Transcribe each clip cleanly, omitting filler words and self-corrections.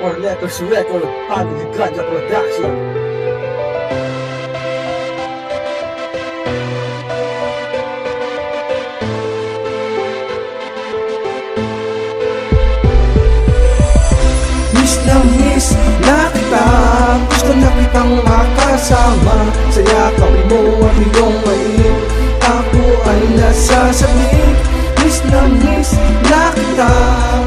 4 Letters Record, Family Ganja Production. Miss na miss na kita, gusto na kitang makasama. Sa yakap mo at iyong mait, ako ay nasasabik. Miss na miss na kita,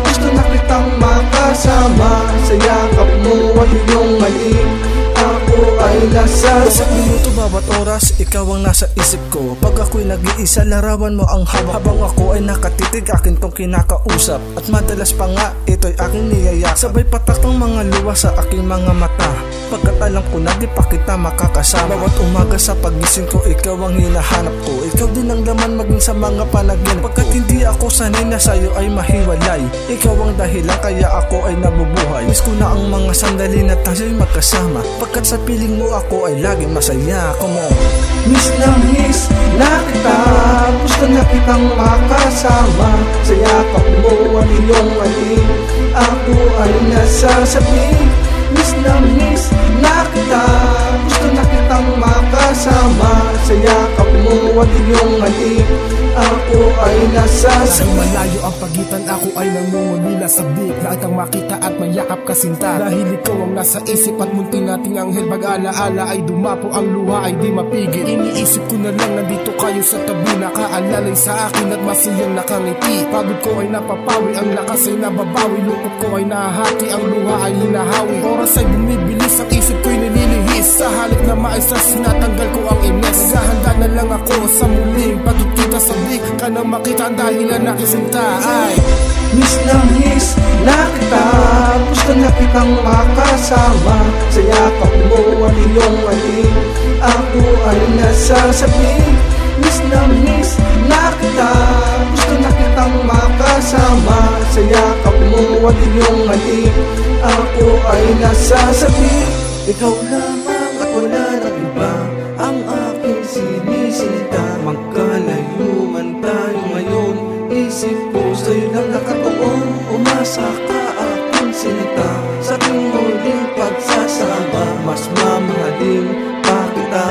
gusto na kitang makasama. Sa yakap mo at iyong mait, ako ay nasasabik. Bawat minuto, bawat oras, ikaw ang nasa isip ko. Pag ako'y nag-iisa, larawan mo ang hawak. Habang ako ay nakatitig, akin tong kinakausap. At madalas pa nga, ito'y aking niyayak. Sabay patak ng mga luwa sa aking mga mata. Pagkat alam ko na di pa kita makakasama. Bawat umaga sa pagising ko, ikaw ang hinahanap ko. Ikaw din ang laman maging sa mga panaginip. Pagkat hindi ako sanay na sa'yo ay mahiwalay, ikaw ang dahilan kaya ako ay nabubuhay. Miss ko na ang mga sandali na tayo'y magkasama. Pagkat sa piling mo ako ay laging masaya. Come on. Miss na miss na kita, gusto na kitang makasama. Sa yakap mo at iyong maliit, ako ay nasasabik. Miss na miss na kita, gusto na kitang makasama. Sa yakap mo at iyong maliit, ako ay nasasabik. Sa malayo ang pagitan, ako ay nangungulila sa big. Lahat ang makita at mayakap kasinta. Dahil ikaw ang nasa isip at munting nating anghel. Pag-alaala ay dumapo, ang luha ay di mapigil. Iniisip ko na lang nandito kayo sa tabi, nakaalalay sa akin at masiyang nakangiti. Pagod ko ay napapawi, ang lakas ay nababawi. Lungkot ko ay nahahati, ang luha ay hinahawi. Oras ay bumibilis, ang isip ko'y nililihis. Sa halip na maayos, sinatanggal ko ang ines. Naghahanda na lang ako sa muling pagkikita sa big. Ka nang makita ang dahilan na kisinta ay miss na miss na kita, gusto na kitang makasama. Sa yakap mo at iyong maliit, ako ay nasasabik. Miss na miss na kita, gusto na kitang makasama. Sa yakap mo at iyong maliit, ako ay nasasabik. Ikaw lamang at wala nang iba ang aking sinisinta. Magkalayo man tayo ngayon, isip ko sa'yo lang nakatuon. Umasa ka aking sinita, sa ating muling pagsasama. Mas mamahalin pa kita,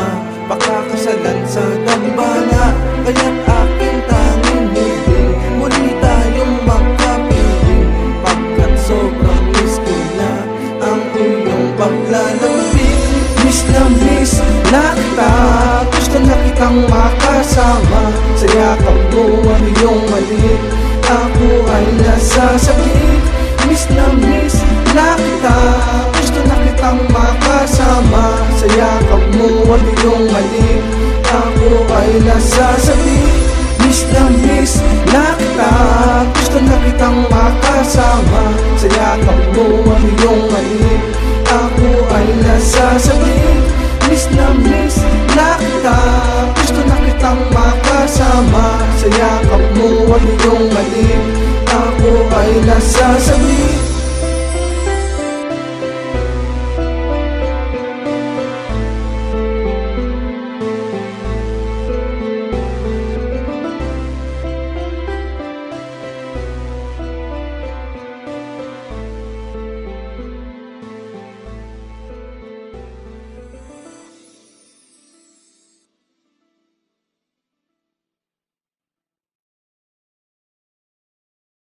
pakakasalan sa dambana. Kaya't aking tanging hiling, muli tayong magkapiling. Pagkat sobrang miss ko na ang iyong paglalambing. Miss na miss na kita, gusto na kitang makasama. Sa yakap mo ang iyong maliit, ako ay nasasabik. Miss na miss na kita, gusto na kitang makasama. Sa yakap mo ang iyong maliit, ako ay nasasabik. Miss na miss na kita, gusto na kitang makasama. Sa yakap mo ang iyong maliit, ako ay nasasabik. Miss na miss na kita, gusto na kitang makasama. Sa yakap mo at iyong maliit, ako ay nasasabik.